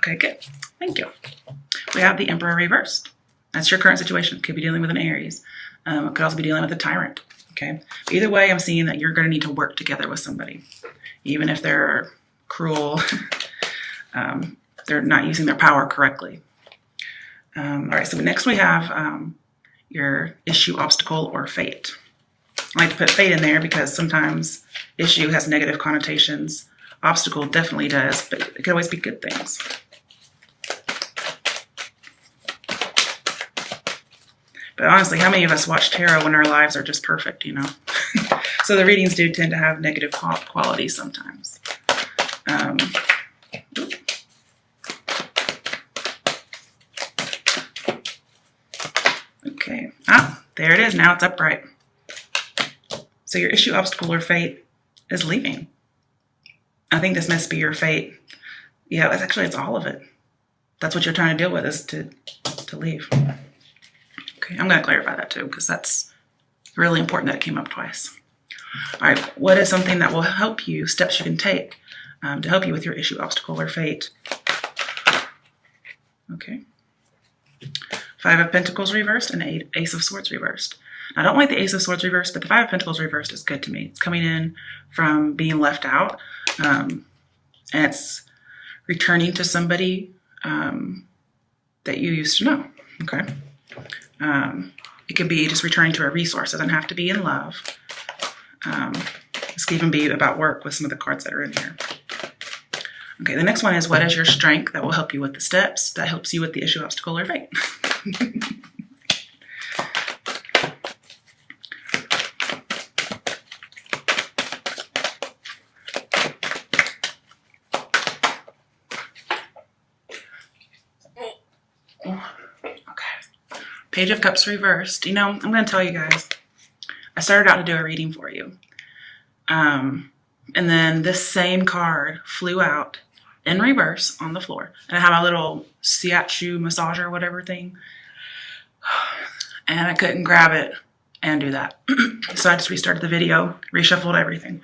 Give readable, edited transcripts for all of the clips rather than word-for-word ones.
Okay, good. Thank you. We have the Emperor reversed. That's your current situation. Could be dealing with an Aries. It could also be dealing with a tyrant. Okay. Either way, I'm seeing that you're going to need to work together with somebody, even if they're cruel. They're not using their power correctly. All right. So next we have your issue, obstacle, or fate. I like to put fate in there because sometimes issue has negative connotations. Obstacle definitely does, but it could always be good things. But honestly, how many of us watch tarot when our lives are just perfect, you know? So the readings do tend to have negative qualities sometimes. Okay. Ah, there it is. Now it's upright. So your issue, obstacle, or fate is leaving. I think this must be your fate. Yeah, it's all of it. That's what you're trying to deal with, is to leave. Okay, I'm going to clarify that too, because that's really important that it came up twice. All right, what is something that will help you, steps you can take to help you with your issue, obstacle, or fate? Okay. 5 of Pentacles reversed and Ace of Swords reversed. Now, I don't like the Ace of Swords reversed, but the 5 of Pentacles reversed is good to me. It's coming in from being left out, and it's returning to somebody that you used to know, okay? It could be just returning to a resource. It doesn't have to be in love. This could even be about work with some of the cards that are in here. Okay, the next one is, what is your strength that will help you with the steps, that helps you with the issue, obstacle, or fate? Page of Cups reversed. You know, I'm going to tell you guys, I started out to do a reading for you. And then this same card flew out in reverse on the floor. And I have my little shiatsu massager or whatever thing. And I couldn't grab it and do that. So I just restarted the video, reshuffled everything.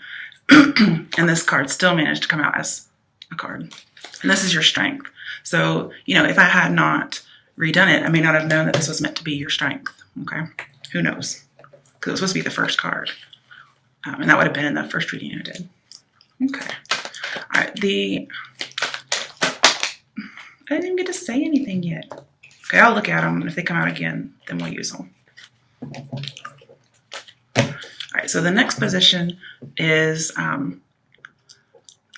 And this card still managed to come out as a card. And this is your strength. So, you know, if I had not redone it, I may not have known that this was meant to be your strength. Okay, who knows? Because it was supposed to be the first card, and that would have been in the first reading I did. Okay, all right. I didn't even get to say anything yet. Okay, I'll look at them, and if they come out again, then we'll use them. All right. So the next position is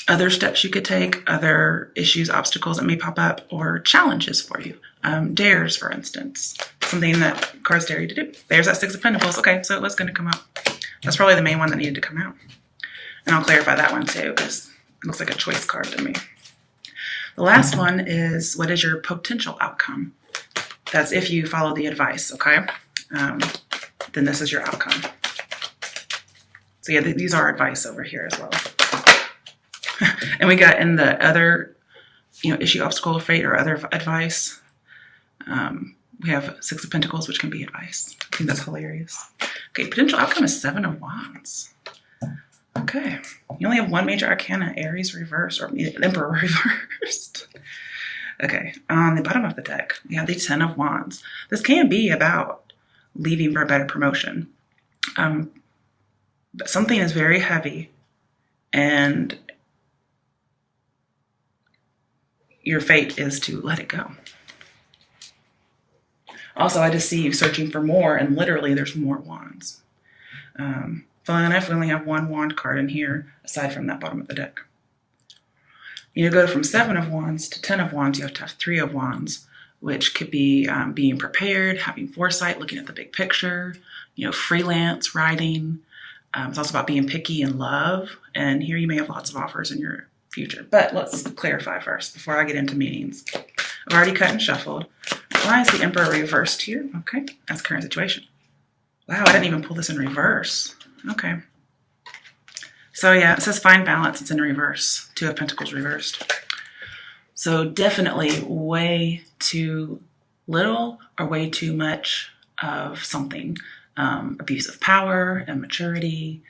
other steps you could take, other issues, obstacles that may pop up, or challenges for you. Dares, for instance, something that cards dare you to do. There's that 6 of Pentacles. Okay, so it was going to come out. That's probably the main one that needed to come out. And I'll clarify that one too, because it looks like a choice card to me. The last one is, what is your potential outcome? That's if you follow the advice, okay? Then this is your outcome. So yeah, these are advice over here as well. And we got in the other, you know, issue, obstacle, or fate, or other advice. We have 6 of Pentacles, which can be advice. I think that's hilarious. Okay, potential outcome is 7 of Wands. Okay, you only have one major arcana, Aries reversed, or Emperor reversed. Okay, on the bottom of the deck, we have the 10 of Wands. This can be about leaving for a better promotion. But something is very heavy, and your fate is to let it go. Also, I just see you searching for more, and literally there's more wands. Funnily enough, we only have one wand card in here, aside from that bottom of the deck. You go from 7 of Wands to 10 of Wands, you have to have 3 of Wands, which could be being prepared, having foresight, looking at the big picture, you know, freelance, writing. It's also about being picky in love. And here you may have lots of offers in your future. But let's clarify first before I get into meanings. I've already cut and shuffled. Why is the Emperor reversed here? Okay, that's current situation. Wow, I didn't even pull this in reverse. Okay. So yeah, it says find balance. It's in reverse. 2 of Pentacles reversed. So definitely way too little or way too much of something. Abuse of power, immaturity,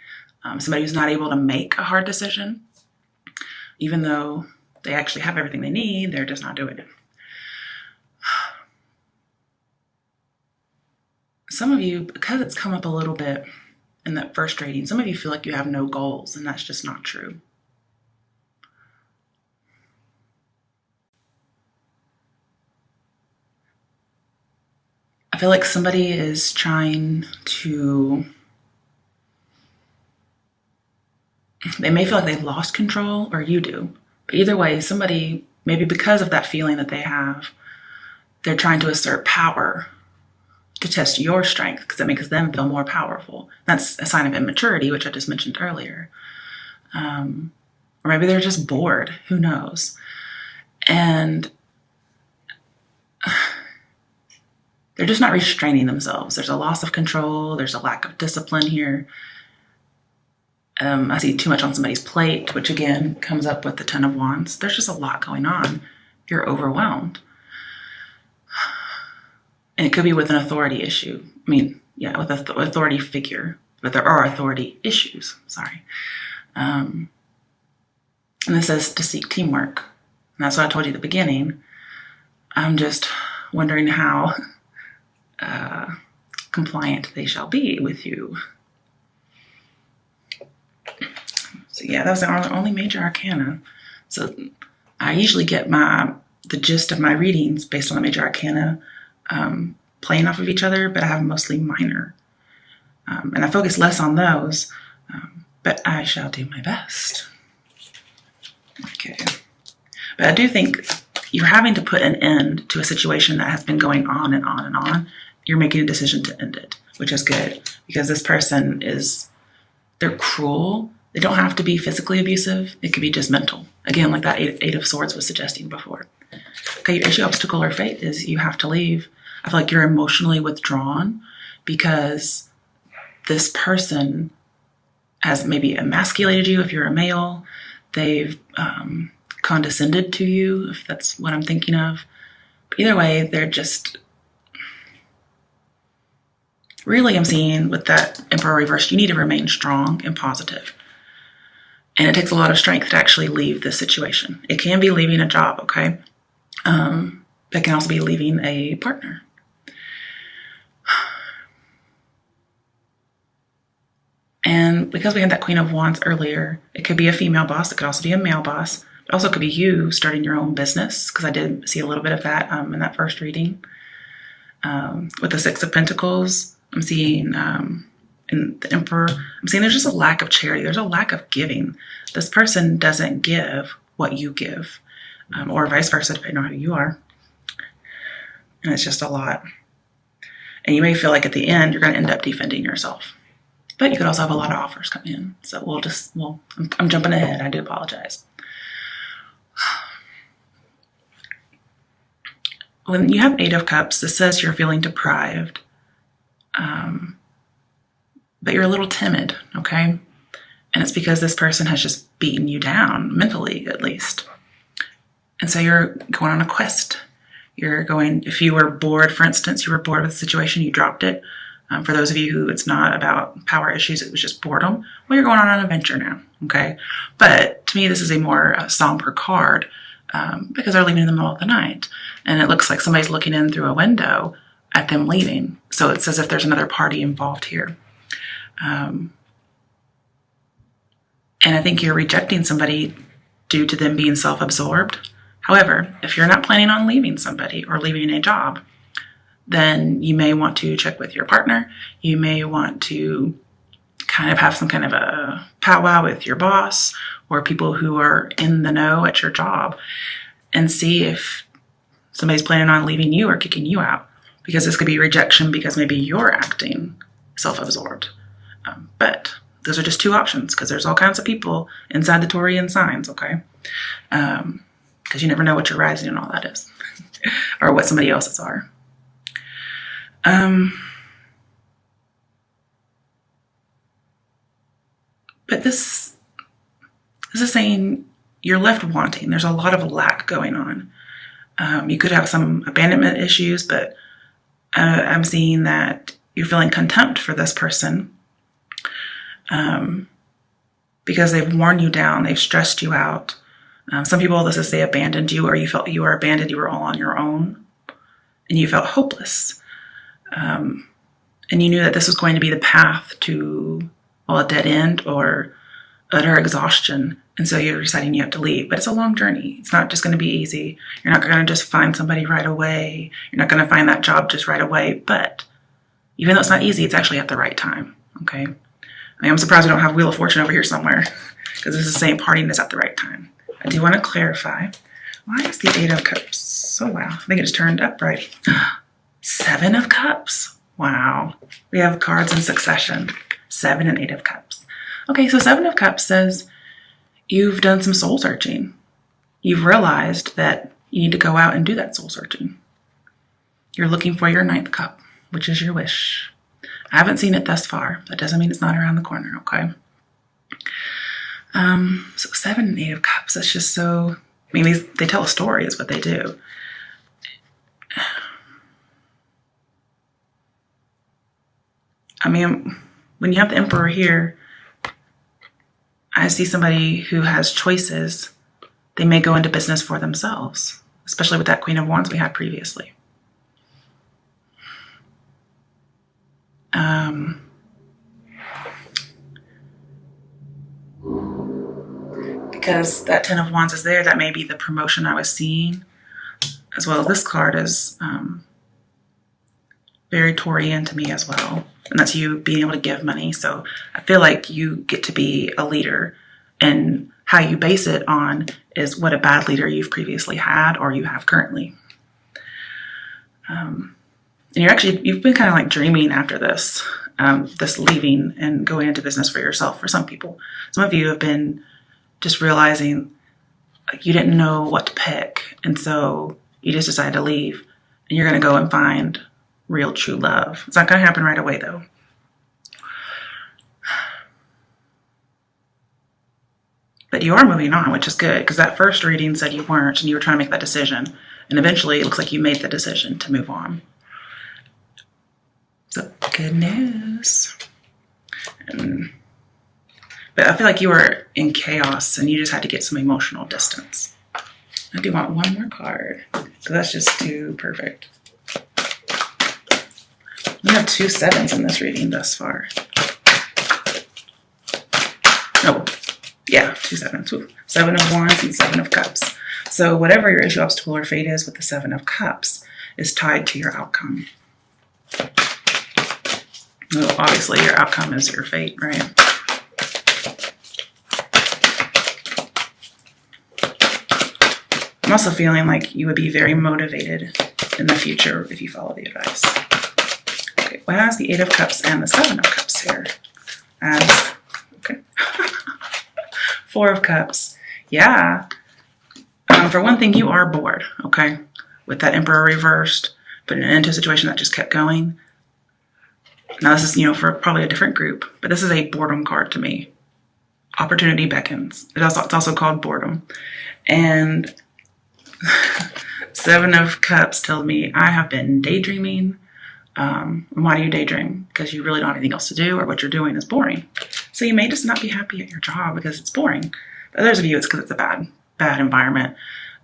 somebody who's not able to make a hard decision, even though They actually have everything they need. They're just not doing it. Some of you, because it's come up a little bit in that first reading, some of you feel like you have no goals, and that's just not true. I feel like somebody is trying to, they may feel like they've lost control, or you do. But either way, somebody, maybe because of that feeling that they have, they're trying to assert power to test your strength because it makes them feel more powerful. That's a sign of immaturity, which I just mentioned earlier. Or maybe they're just bored. Who knows? And they're just not restraining themselves. There's a loss of control. There's a lack of discipline here. I see too much on somebody's plate, which again comes up with the Ten of Wands. There's just a lot going on. You're overwhelmed. And it could be with an authority issue. I mean, yeah, with an authority figure. But there are authority issues. Sorry. And this says to seek teamwork. And that's what I told you at the beginning. I'm just wondering how compliant they shall be with you. So yeah, that was the only major arcana. So I usually get the gist of my readings based on the major arcana playing off of each other, but I have mostly minor. And I focus less on those, but I shall do my best. Okay. But I do think you're having to put an end to a situation that has been going on and on and on. You're making a decision to end it, which is good because this person they're cruel. They don't have to be physically abusive. It could be just mental. Again, like that Eight of Swords was suggesting before. Okay, your issue, obstacle, or fate is you have to leave. I feel like you're emotionally withdrawn because this person has maybe emasculated you if you're a male. They've condescended to you, if that's what I'm thinking of. But either way, they're just... Really, I'm seeing with that Emperor reverse, you need to remain strong and positive. And it takes a lot of strength to actually leave this situation. It can be leaving a job, okay? It can also be leaving a partner. And because we had that Queen of Wands earlier, it could be a female boss. It could also be a male boss. It also could be you starting your own business, because I did see a little bit of that in that first reading. With the Six of Pentacles, I'm seeing in the Emperor, I'm seeing there's just a lack of charity. There's a lack of giving. This person doesn't give what you give, or vice versa, depending on who you are. And it's just a lot. And you may feel like at the end, you're going to end up defending yourself. But you could also have a lot of offers come in. So I'm jumping ahead. I do apologize. When you have Eight of Cups, this says you're feeling deprived. But you're a little timid, okay? And it's because this person has just beaten you down, mentally at least. And so you're going on a quest. If you were bored, for instance, you were bored with the situation, you dropped it. For those of you who it's not about power issues, it was just boredom, well, you're going on an adventure now, okay? But to me, this is a more somber card because they're leaving in the middle of the night. And it looks like somebody's looking in through a window at them leaving. So it's as if there's another party involved here. And I think you're rejecting somebody due to them being self-absorbed. However, if you're not planning on leaving somebody or leaving a job, then you may want to check with your partner. You may want to kind of have some kind of a powwow with your boss or people who are in the know at your job and see if somebody's planning on leaving you or kicking you out, because this could be rejection because maybe you're acting self-absorbed. But those are just two options because there's all kinds of people inside the Taurian signs, okay? Because you never know what your rising and all that is or what somebody else's are. But this is saying you're left wanting. There's a lot of lack going on. You could have some abandonment issues, but I'm seeing that you're feeling contempt for this person because they've worn you down, they've stressed you out, Some people, this is they abandoned you, or you felt you were abandoned, you were all on your own, and you felt hopeless. And you knew that this was going to be the path to, well, a dead end or utter exhaustion. And so you're deciding you have to leave. But it's a long journey. It's not just going to be easy. You're not going to just find somebody right away. You're not going to find that job just right away. But even though it's not easy, it's actually at the right time. Okay? I'm surprised we don't have Wheel of Fortune over here somewhere, because this is the same parting is at the right time. I do want to clarify. Why is the 8 of Cups? Oh, wow. I think it just turned up right. 7 of Cups. Wow. We have cards in succession. 7 and 8 of Cups. Okay, so 7 of Cups says you've done some soul searching. You've realized that you need to go out and do that soul searching. You're looking for your 9th cup, which is your wish. I haven't seen it thus far. That doesn't mean it's not around the corner, okay? So 7 and 8 of Cups, that's just so, I mean, they tell a story is what they do. I mean, when you have the Emperor here, I see somebody who has choices. They may go into business for themselves, especially with that Queen of Wands we had previously. Because that 10 of Wands is there, that may be the promotion I was seeing, as well as this card is very Taurian to me as well. And that's you being able to give money. So I feel like you get to be a leader, and how you base it on is what a bad leader you've previously had or you have currently. And you've been kind of like dreaming after this, this leaving and going into business for yourself for some people. Some of you have been just realizing like you didn't know what to pick. And so you just decided to leave, and you're going to go and find real true love. It's not going to happen right away though. But you are moving on, which is good, because that first reading said you weren't, and you were trying to make that decision. And eventually it looks like you made the decision to move on. So good news. But I feel like you were in chaos and you just had to get some emotional distance. I do want one more card, so that's just too perfect. We have 2 7s in this reading thus far. Oh, yeah, 2 7s. Ooh, 7 of Wands and 7 of Cups. So whatever your issue, obstacle, or fate is with the 7 of Cups is tied to your outcome. Well, obviously your outcome is your fate, right? I'm also feeling like you would be very motivated in the future if you follow the advice. Okay, what has the 8 of Cups and the 7 of Cups here? Okay. 4 of Cups. Yeah. For one thing, you are bored, okay? With that Emperor reversed, putting it into a situation that just kept going. Now this is, for probably a different group, but this is a boredom card to me. Opportunity beckons. It's also called boredom. And 7 of Cups tells me I have been daydreaming. Why do you daydream? Because you really don't have anything else to do, or what you're doing is boring. So you may just not be happy at your job because it's boring. But others of you, it's because it's a bad environment.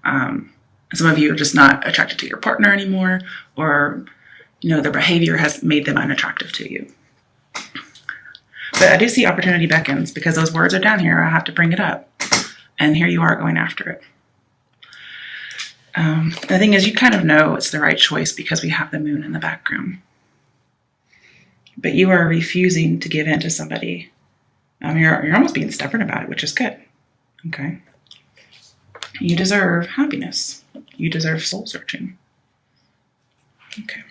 Some of you are just not attracted to your partner anymore, or their behavior has made them unattractive to you. But I do see opportunity beckons, because those words are down here. I have to bring it up. And here you are going after it. The thing is, you kind of know it's the right choice because we have the moon in the background. But you are refusing to give in to somebody. You're almost being stubborn about it, which is good. Okay. You deserve happiness. You deserve soul searching. Okay.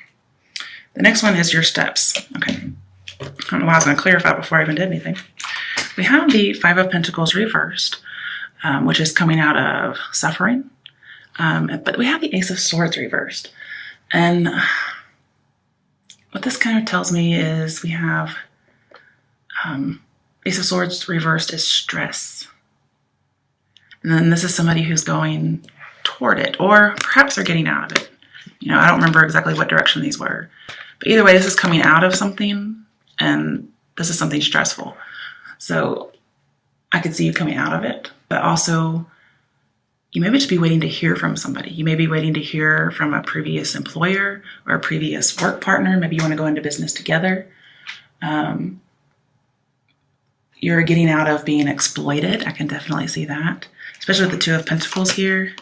The next one is your steps. Okay. I don't know why I was going to clarify before I even did anything. We have the 5 of Pentacles reversed, which is coming out of suffering. But we have the Ace of Swords reversed. And what this kind of tells me is we have Ace of Swords reversed is stress. And then this is somebody who's going toward it, or perhaps they're getting out of it. I don't remember exactly what direction these were. But either way, this is coming out of something, and this is something stressful. So I could see you coming out of it, but also you may just be waiting to hear from somebody. You may be waiting to hear from a previous employer or a previous work partner. Maybe you want to go into business together. You're getting out of being exploited. I can definitely see that, especially with the Two of Pentacles here.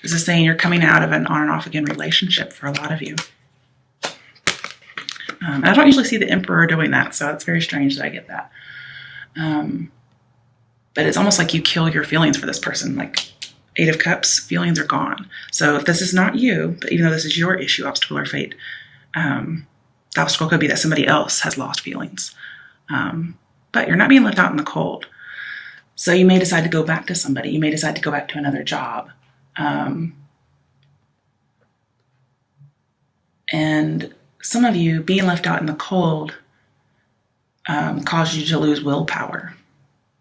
This is saying you're coming out of an on and off again relationship for a lot of you. I don't usually see the Emperor doing that, so it's very strange that I get that. But it's almost like you kill your feelings for this person. Like Eight of Cups, feelings are gone. So if this is not you, but even though this is your issue, obstacle or fate, the obstacle could be that somebody else has lost feelings. But you're not being left out in the cold. So you may decide to go back to somebody. You may decide to go back to another job. And some of you being left out in the cold caused you to lose willpower.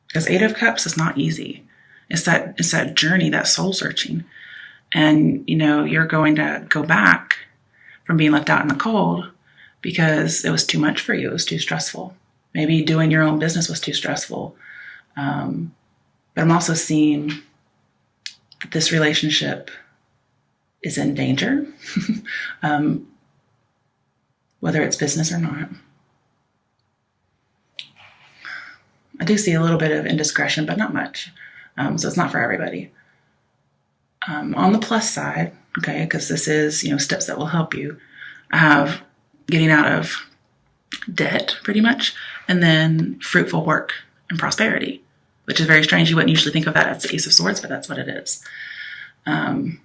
Because Eight of Cups is not easy. It's that journey, that soul searching. And, you're going to go back from being left out in the cold because it was too much for you. It was too stressful. Maybe doing your own business was too stressful. But I'm also seeing that this relationship is in danger, whether it's business or not. I do see a little bit of indiscretion, but not much. So it's not for everybody. On the plus side, okay, because this is, steps that will help you, I have getting out of debt pretty much, and then fruitful work and prosperity, which is very strange. You wouldn't usually think of that as the Ace of Swords, but that's what it is. And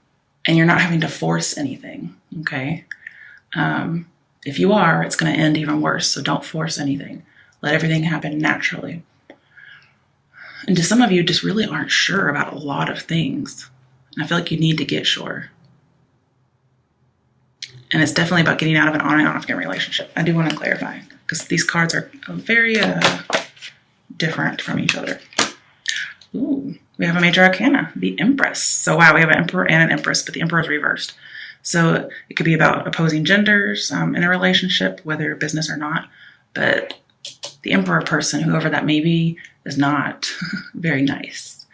you're not having to force anything, okay? If you are, it's going to end even worse, so don't force anything. Let everything happen naturally. And to some of you just really aren't sure about a lot of things. And I feel like you need to get sure. And it's definitely about getting out of an on and off again relationship. I do want to clarify because these cards are very different from each other. Ooh, we have a major arcana, the Empress. So wow, we have an Emperor and an Empress, but the Emperor is reversed. So it could be about opposing genders in a relationship, whether business or not. But the Emperor person, whoever that may be, is not very nice.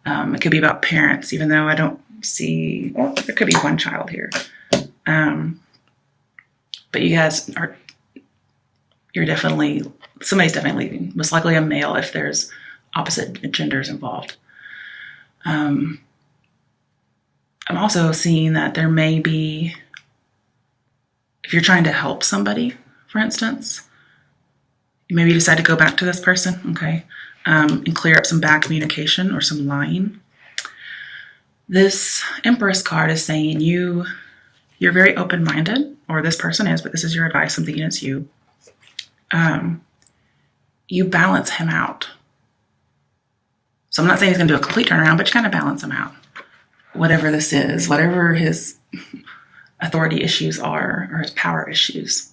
It could be about parents, even though I don't see, well, there could be one child here. But you guys somebody's definitely leaving. Most likely a male if there's opposite genders involved. I'm also seeing that there may be, if you're trying to help somebody, for instance, you maybe decide to go back to this person, okay, and clear up some bad communication or some lying. This Empress card is saying you're very open-minded, or this person is, but this is your advice. I'm thinking it's you. You balance him out. So I'm not saying he's going to do a complete turnaround, but you kind of balance him out. Whatever this is, whatever his authority issues are, or his power issues.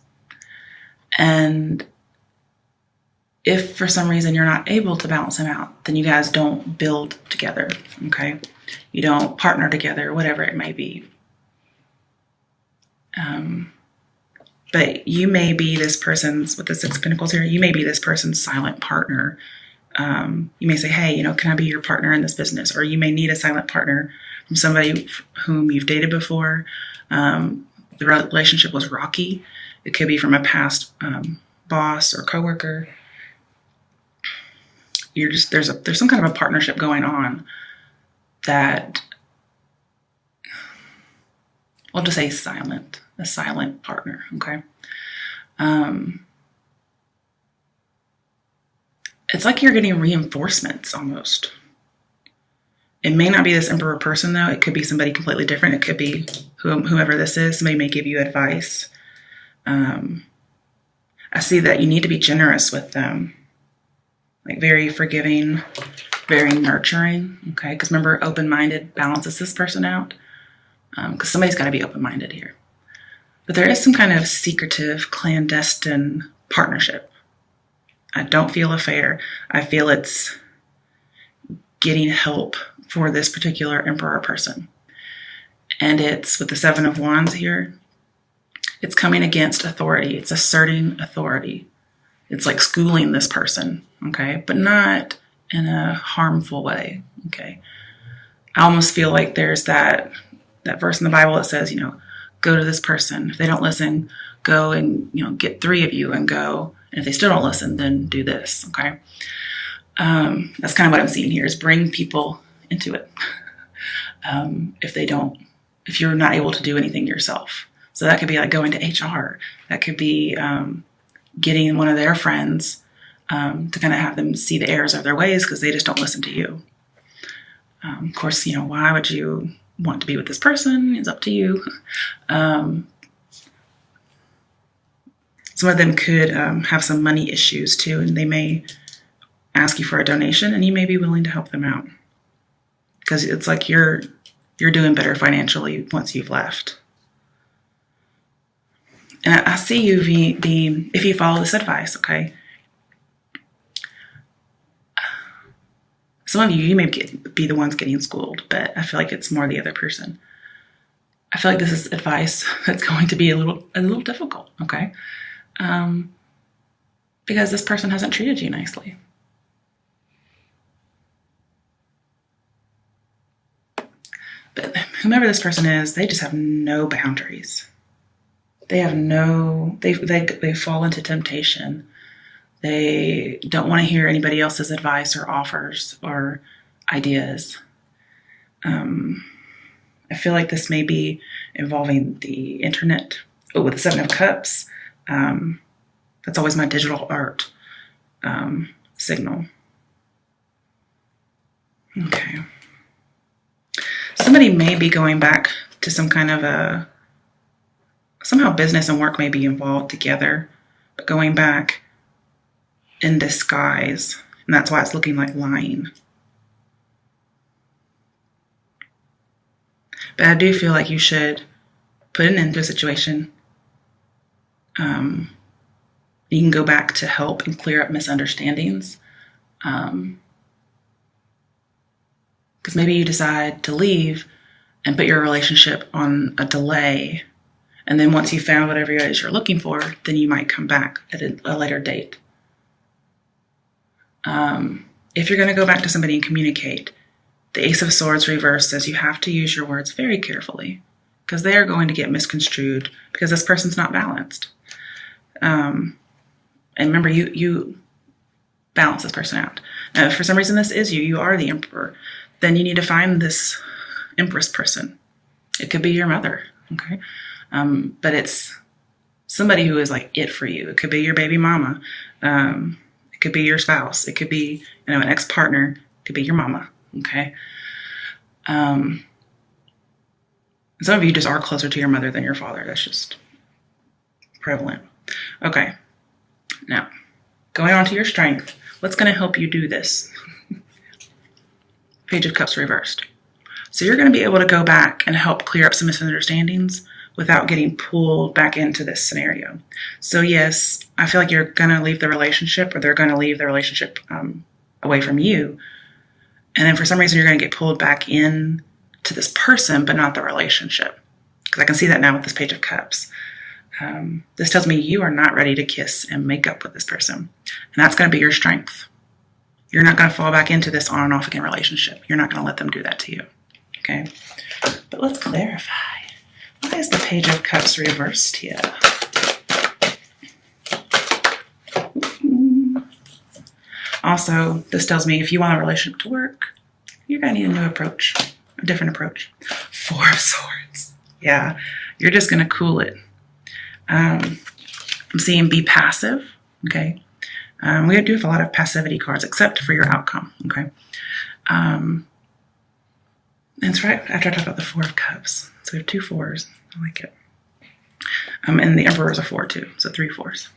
And if for some reason you're not able to balance him out, then you guys don't build together, okay? You don't partner together, whatever it may be. But you may be this person's, with the Six of Pentacles here, you may be this person's silent partner. You may say, hey, can I be your partner in this business? Or you may need a silent partner from somebody whom you've dated before. The relationship was rocky. It could be from a past boss or coworker. There's some kind of a partnership going on that, we'll just say a silent partner, okay? It's like you're getting reinforcements almost. It may not be this Emperor person though. It could be somebody completely different. It could be whoever this is. Somebody may give you advice. I see that you need to be generous with them. Like very forgiving, very nurturing, okay? Because remember, open-minded balances this person out. Because somebody's got to be open-minded here. But there is some kind of secretive, clandestine partnership. I don't feel affair. I feel it's getting help for this particular Emperor person. And it's with the Seven of Wands here. It's coming against authority. It's asserting authority. It's like schooling this person, okay? But not in a harmful way, okay? I almost feel like there's that verse in the Bible that says, go to this person. If they don't listen, go and, get 3 of you and go. And if they still don't listen, then do this. Okay. That's kind of what I'm seeing here, is bring people into it. If you're not able to do anything yourself. So that could be like going to HR. That could be getting one of their friends to kind of have them see the errors of their ways because they just don't listen to you. Of course, why would you want to be with this person? It's up to you. Some of them could have some money issues too, and they may ask you for a donation, and you may be willing to help them out because it's like you're doing better financially once you've left. And I see you being, if you follow this advice, okay. Some of you may be the ones getting schooled, but I feel like it's more the other person. I feel like this is advice that's going to be a little difficult, okay? Because this person hasn't treated you nicely. But whomever this person is, they just have no boundaries. They fall into temptation. They don't want to hear anybody else's advice or offers or ideas. I feel like this may be involving the internet. Oh, with the 7 of Cups, that's always my digital art signal. Okay. Somebody may be going back to some kind of somehow business and work may be involved together, but going back in disguise. And that's why it's looking like lying. But I do feel like you should put an end to a situation. You can go back to help and clear up misunderstandings. Because maybe you decide to leave and put your relationship on a delay. And then once you found whatever it is you're looking for, then you might come back at a later date. If you're going to go back to somebody and communicate, the Ace of Swords reverse says you have to use your words very carefully because they are going to get misconstrued because this person's not balanced. And remember, you balance this person out. Now, if for some reason this is you are the Emperor, then you need to find this Empress person. It could be your mother, okay? But it's somebody who is like it for you. It could be your baby mama. It could be your spouse. It could be, an ex-partner. It could be your mama, okay? Some of you just are closer to your mother than your father. That's just prevalent. Okay. Now, going on to your strength, what's going to help you do this? Page of Cups reversed. So you're going to be able to go back and help clear up some misunderstandings without getting pulled back into this scenario. So yes, I feel like you're going to leave the relationship, or they're going to leave the relationship away from you. And then for some reason, you're going to get pulled back in to this person, but not the relationship. Because I can see that now with this Page of Cups. This tells me you are not ready to kiss and make up with this person. And that's going to be your strength. You're not going to fall back into this on and off again relationship. You're not going to let them do that to you. Okay? But let's clarify. Why is the Page of Cups reversed here? Also, this tells me if you want a relationship to work, you're going to need a new approach, a different approach. 4 of Swords. Yeah, you're just going to cool it. I'm seeing be passive, okay? We do have a lot of passivity cards, except for your outcome, okay? That's right after I talk about the 4 of Cups. So we have 2 4s. I like it. And the Emperor is a 4 too, so 3 4s.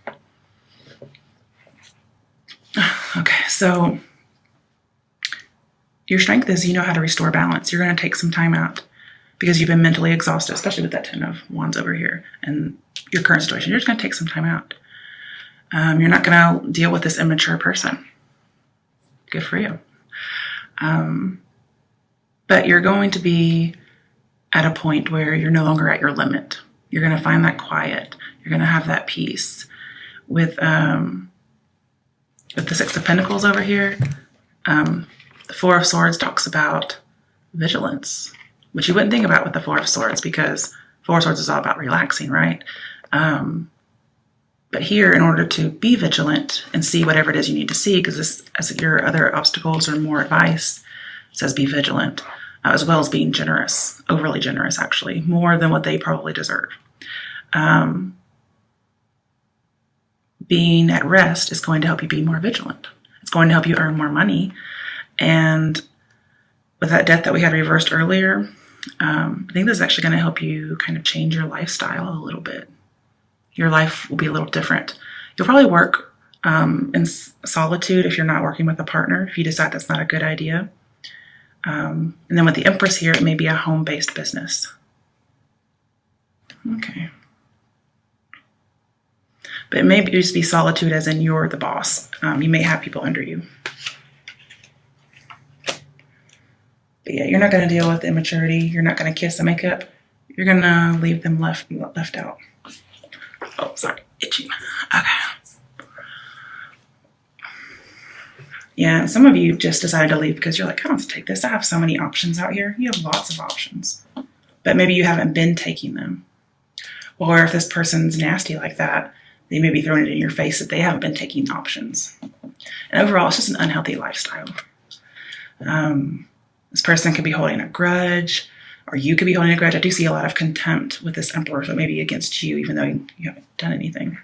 Okay, so your strength is you know how to restore balance. You're going to take some time out because you've been mentally exhausted, especially with that 10 of Wands over here and your current situation. You're just going to take some time out. You're not going to deal with this immature person. Good for you. But you're going to be at a point where you're no longer at your limit. You're going to find that quiet. You're going to have that peace. With the 6 of Pentacles over here, the 4 of Swords talks about vigilance, which you wouldn't think about with the Four of Swords, because Four of Swords is all about relaxing, right? But here, in order to be vigilant and see whatever it is you need to see, because this, as your other obstacles or more advice, says be vigilant, as well as being generous, overly generous, actually, more than what they probably deserve. Being at rest is going to help you be more vigilant. It's going to help you earn more money. And with that death that we had reversed earlier, I think this is actually going to help you kind of change your lifestyle a little bit. Your life will be a little different. You'll probably work in solitude if you're not working with a partner, if you decide that's not a good idea. And then with the Empress here, it may be a home-based business. Okay. But it may just be solitude as in you're the boss. You may have people under you. But yeah, you're not going to deal with immaturity. You're not going to kiss the makeup. You're going to leave them left out. Oh, sorry. Itchy. Okay. Yeah, and some of you just decided to leave because you're like, I don't have to take this. I have so many options out here. You have lots of options. But maybe you haven't been taking them. Or if this person's nasty like that, they may be throwing it in your face that they haven't been taking options. And overall, it's just an unhealthy lifestyle. This person could be holding a grudge, or you could be holding a grudge. I do see a lot of contempt with this Emperor, so maybe against you, even though you haven't done anything.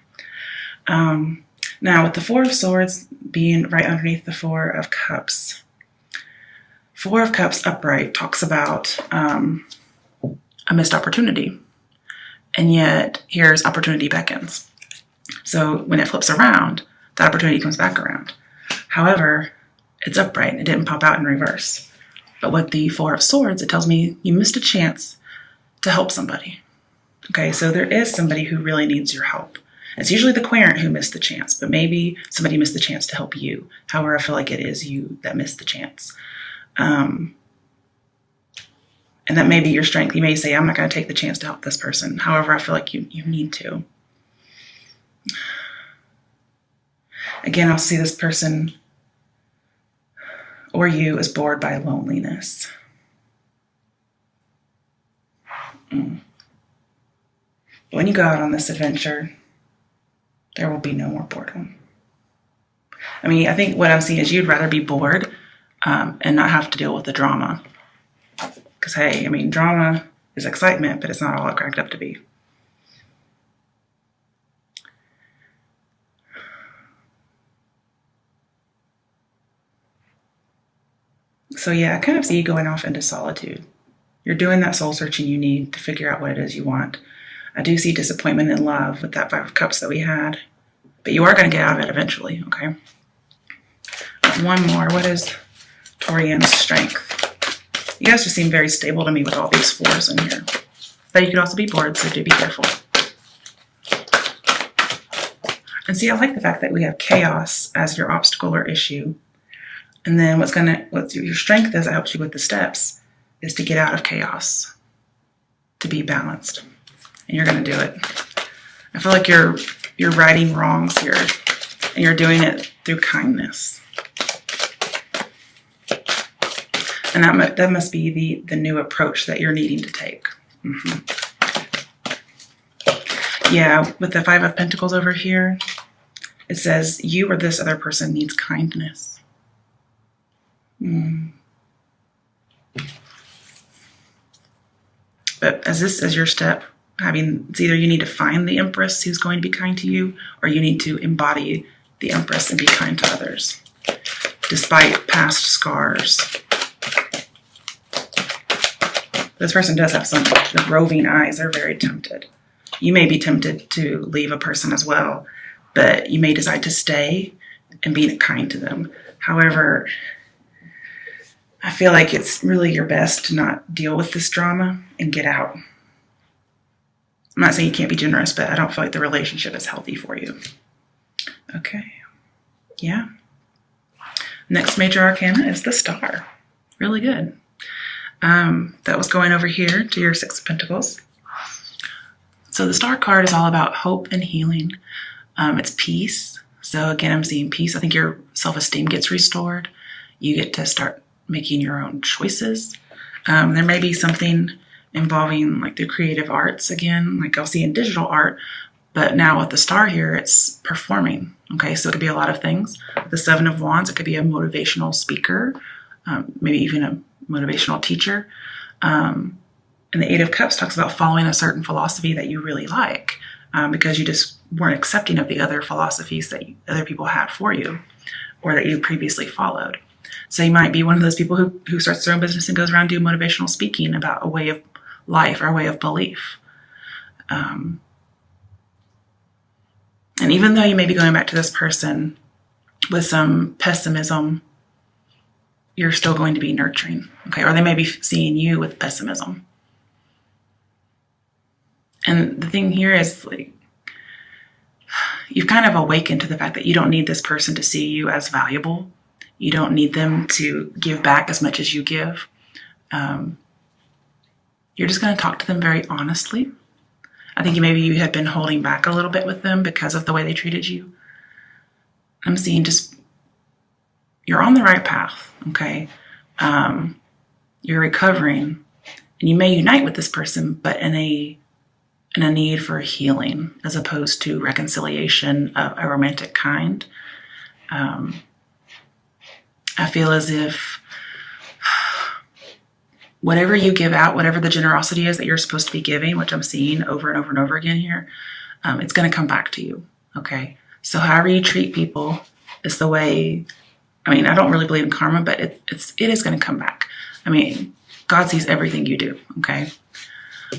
Now, with the Four of Swords being right underneath the Four of Cups, Four of Cups upright talks about a missed opportunity. And yet, here's opportunity beckons. So when it flips around, that opportunity comes back around. However, it's upright. It didn't pop out in reverse. But with the Four of Swords, it tells me you missed a chance to help somebody. Okay, so there is somebody who really needs your help. It's usually the querent who missed the chance, but maybe somebody missed the chance to help you. However, I feel like it is you that missed the chance. And that may be your strength. You may say, I'm not going to take the chance to help this person. However, I feel like you need to. Again, I'll see this person or you is bored by loneliness. But when you go out on this adventure, there will be no more boredom. I mean, I think what I'm seeing is you'd rather be bored and not have to deal with the drama. Because, hey, I mean, drama is excitement, but it's not all it cracked up to be. So yeah, I kind of see you going off into solitude. You're doing that soul searching you need to figure out what it is you want. I do see disappointment in love with that Five of Cups that we had. But you are going to get out of it eventually, okay? One more. What is Taurian's strength? You guys just seem very stable to me with all these fours in here. But you could also be bored, so do be careful. And see, I like the fact that we have chaos as your obstacle or issue. And then what your strength is that helps you with the steps is to get out of chaos, to be balanced. And you're going to do it. I feel like you're righting wrongs here, and you're doing it through kindness. And that must be the new approach that you're needing to take. Yeah, with the Five of Pentacles over here, it says you or this other person needs kindness. But as this is your step, it's either you need to find the Empress who's going to be kind to you, or you need to embody the Empress and be kind to others, despite past scars. This person does have some roving eyes. They're very tempted. You may be tempted to leave a person as well, but you may decide to stay and be kind to them. However, I feel like it's really your best to not deal with this drama and get out. I'm not saying you can't be generous, but I don't feel like the relationship is healthy for you. Okay. Yeah. Next major arcana is the Star. Really good. That was going over here to your Six of Pentacles. So the Star card is all about hope and healing. It's peace. So again, I'm seeing peace. I think your self-esteem gets restored. You get to start making your own choices. There may be something involving like the creative arts again, like I'll see in digital art, but now with the star here, it's performing. Okay, so it could be a lot of things. The Seven of Wands, it could be a motivational speaker, maybe even a motivational teacher. And the Eight of Cups talks about following a certain philosophy that you really like, because you just weren't accepting of the other philosophies that other people had for you or that you previously followed. So you might be one of those people who starts their own business and goes around doing motivational speaking about a way of life or a way of belief. And even though you may be going back to this person with some pessimism, you're still going to be nurturing, okay? Or they may be seeing you with pessimism. And the thing here is, like, you've kind of awakened to the fact that you don't need this person to see you as valuable. You don't need them to give back as much as you give. You're just going to talk to them very honestly. I think maybe you had been holding back a little bit with them because of the way they treated you. I'm seeing just, you're on the right path, okay? You're recovering, and you may unite with this person, but in a need for healing as opposed to reconciliation of a romantic kind. I feel as if whatever you give out, whatever the generosity is that you're supposed to be giving, which I'm seeing over and over and over again here, it's going to come back to you, okay? So however you treat people is the way, I mean, I don't really believe in karma, but it is going to come back. I mean, God sees everything you do, okay?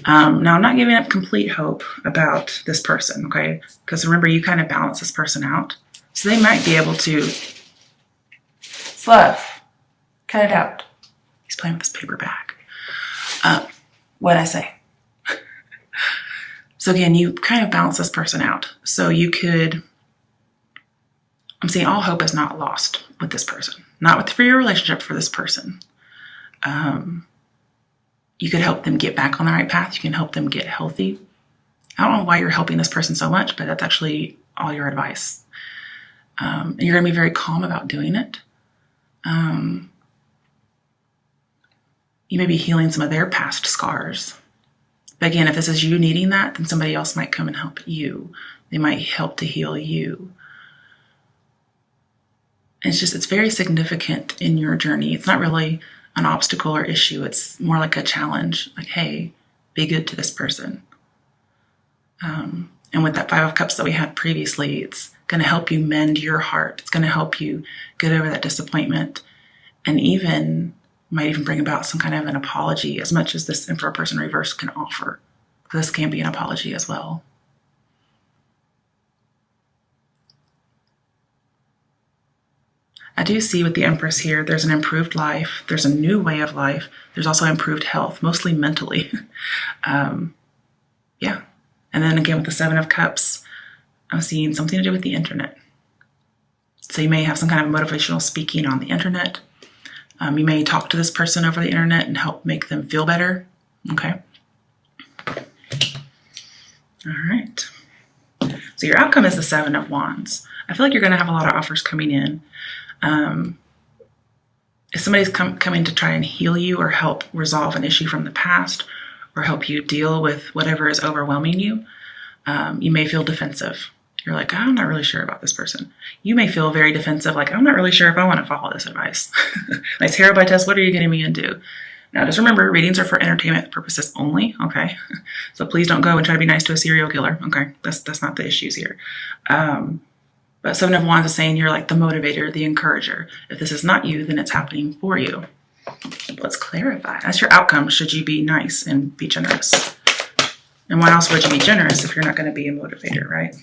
Now, I'm not giving up complete hope about this person, okay? Because remember, you kind of balance this person out. So they might be able to, Fluff, cut it out. He's playing with this paper bag. What'd I say? So again, you kind of balance this person out. So you could, I'm saying all hope is not lost with this person. Not for your relationship, for this person. You could help them get back on the right path. You can help them get healthy. I don't know why you're helping this person so much, but that's actually all your advice. And you're going to be very calm about doing it. You may be healing some of their past scars. But again, if this is you needing that, then somebody else might come and help you. They might help to heal you. It's very significant in your journey. It's not really an obstacle or issue. It's more like a challenge. Like, hey, be good to this person. And with that Five of Cups that we had previously, it's going to help you mend your heart. It's going to help you get over that disappointment, and might even bring about some kind of an apology, as much as this Emperor person reverse can offer. This can be an apology as well. I do see with the Empress here, there's an improved life. There's a new way of life. There's also improved health, mostly mentally. Yeah. And then again, with the Seven of Cups, I'm seeing something to do with the internet. So you may have some kind of motivational speaking on the internet. You may talk to this person over the internet and help make them feel better. Okay. All right. So your outcome is the Seven of Wands. I feel like you're going to have a lot of offers coming in. If somebody's coming to try and heal you or help resolve an issue from the past or help you deal with whatever is overwhelming you, you may feel defensive. You're like, I'm not really sure about this person. You may feel very defensive, like, I'm not really sure if I want to follow this advice. Like, tarot by test, what are you getting me into? Now, just remember, readings are for entertainment purposes only, okay? So please don't go and try to be nice to a serial killer, okay? That's not the issues here. But Seven of Wands is saying you're like the motivator, the encourager. If this is not you, then it's happening for you. Let's clarify. That's your outcome should you be nice and be generous. And why else would you be generous if you're not going to be a motivator, right?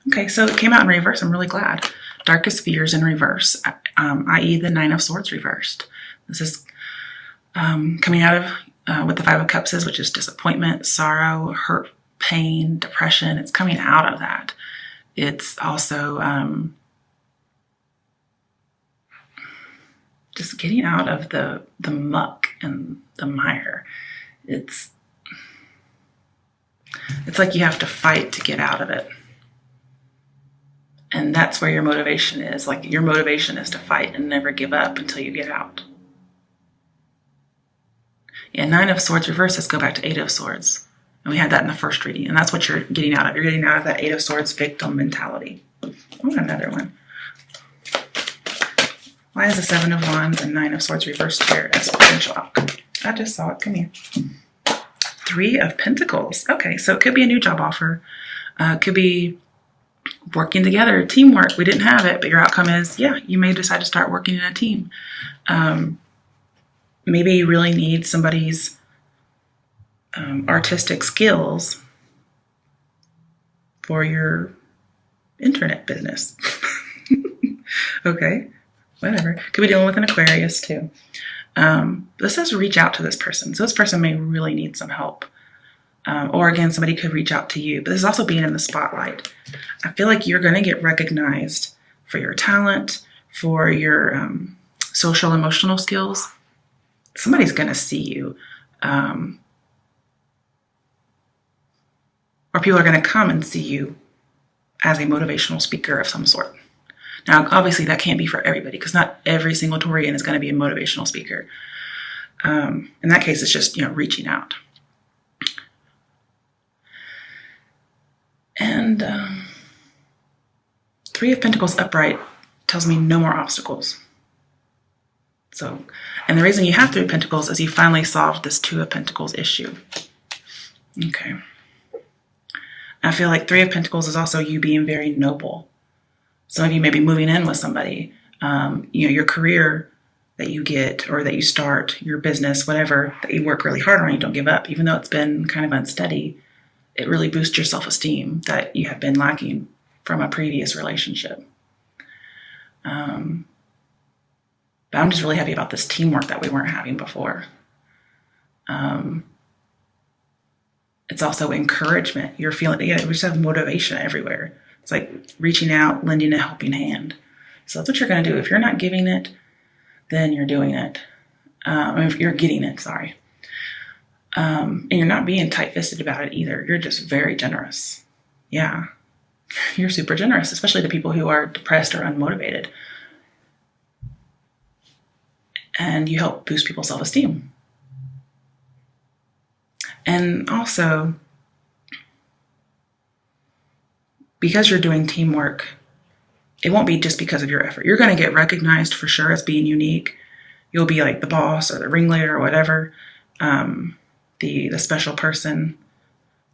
Okay, so it came out in reverse. I'm really glad. Darkest fears in reverse, i.e. the Nine of Swords reversed. This is coming out of what the Five of Cups is, which is disappointment, sorrow, hurt, pain, depression. It's coming out of that. It's also just getting out of the muck and the mire. It's like you have to fight to get out of it. And that's where your motivation is. Like, your motivation is to fight and never give up until you get out. Yeah, Nine of Swords reverses go back to Eight of Swords. And we had that in the first reading. And that's what you're getting out of. You're getting out of that Eight of Swords victim mentality. I want another one. Why is the Seven of Wands and Nine of Swords reversed here as potential outcome? I just saw it. Come here. Three of Pentacles. Okay, so it could be a new job offer. Could be working together, teamwork. We didn't have it, but your outcome is, yeah, you may decide to start working in a team. Maybe you really need somebody's artistic skills for your internet business. Okay, whatever. Could be dealing with an Aquarius too. This says reach out to this person. So this person may really need some help. Or again, somebody could reach out to you. But this is also being in the spotlight. I feel like you're going to get recognized for your talent, for your social emotional skills. Somebody's going to see you. Or people are going to come and see you as a motivational speaker of some sort. Now, obviously, that can't be for everybody because not every single Taurian is going to be a motivational speaker. In that case, it's just, reaching out. And Three of Pentacles upright tells me no more obstacles. So, and the reason you have Three of Pentacles is you finally solved this Two of Pentacles issue. Okay. I feel like Three of Pentacles is also you being very noble. Some of you may be moving in with somebody. Your career that you get or that you start, your business, whatever, that you work really hard on, you don't give up. Even though it's been kind of unsteady, it really boosts your self-esteem that you have been lacking from a previous relationship. But I'm just really happy about this teamwork that we weren't having before. It's also encouragement. You're feeling, we just have motivation everywhere. It's like reaching out, lending a helping hand. So that's what you're going to do. If you're not giving it, then you're doing it. If you're getting it, sorry. And you're not being tight-fisted about it either. You're just very generous. Yeah. You're super generous, especially to people who are depressed or unmotivated. And you help boost people's self-esteem. And also, because you're doing teamwork, it won't be just because of your effort. You're going to get recognized for sure as being unique. You'll be like the boss or the ringleader or whatever, the special person.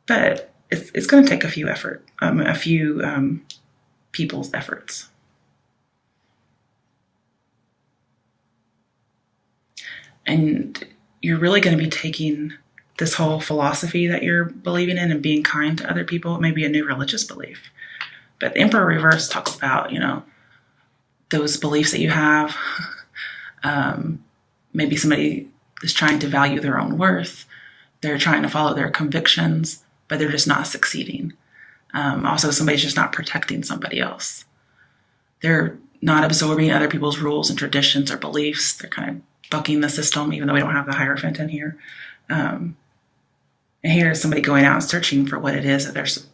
But it's going to take a few people's efforts. And you're really going to be taking this whole philosophy that you're believing in and being kind to other people. It may be a new religious belief. But the Emperor reverse talks about, those beliefs that you have. Maybe somebody is trying to value their own worth. They're trying to follow their convictions, but they're just not succeeding. Also, somebody's just not protecting somebody else. They're not absorbing other people's rules and traditions or beliefs. They're kind of bucking the system, even though we don't have the Hierophant in here. And here's somebody going out and searching for what it is,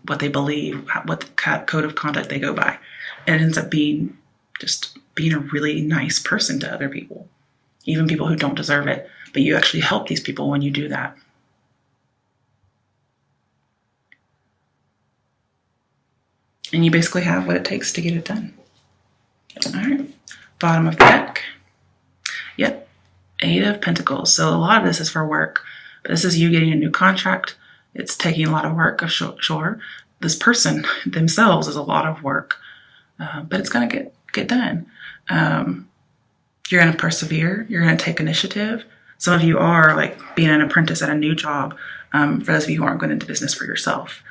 what they believe, what the code of conduct they go by. And it ends up being a really nice person to other people, even people who don't deserve it. But you actually help these people when you do that. And you basically have what it takes to get it done. All right, bottom of the deck. Yep, Eight of Pentacles. So a lot of this is for work. But this is you getting a new contract. It's taking a lot of work, sure. This person themselves is a lot of work. But it's going to get done. You're going to persevere. You're going to take initiative. Some of you are like being an apprentice at a new job. For those of you who aren't going into business for yourself.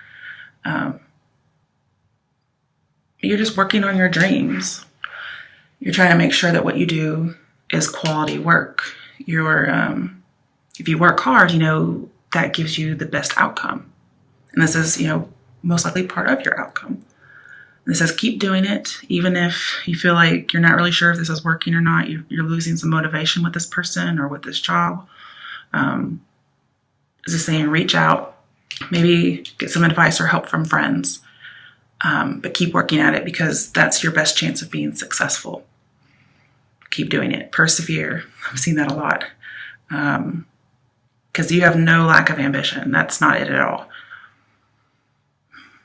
You're just working on your dreams. You're trying to make sure that what you do is quality work. If you work hard, that gives you the best outcome. And this is, most likely part of your outcome. And it says keep doing it, even if you feel like you're not really sure if this is working or not. You're losing some motivation with this person or with this job. This is saying reach out, maybe get some advice or help from friends. But keep working at it because that's your best chance of being successful. Keep doing it. Persevere. I've seen that a lot. because you have no lack of ambition. That's not it at all.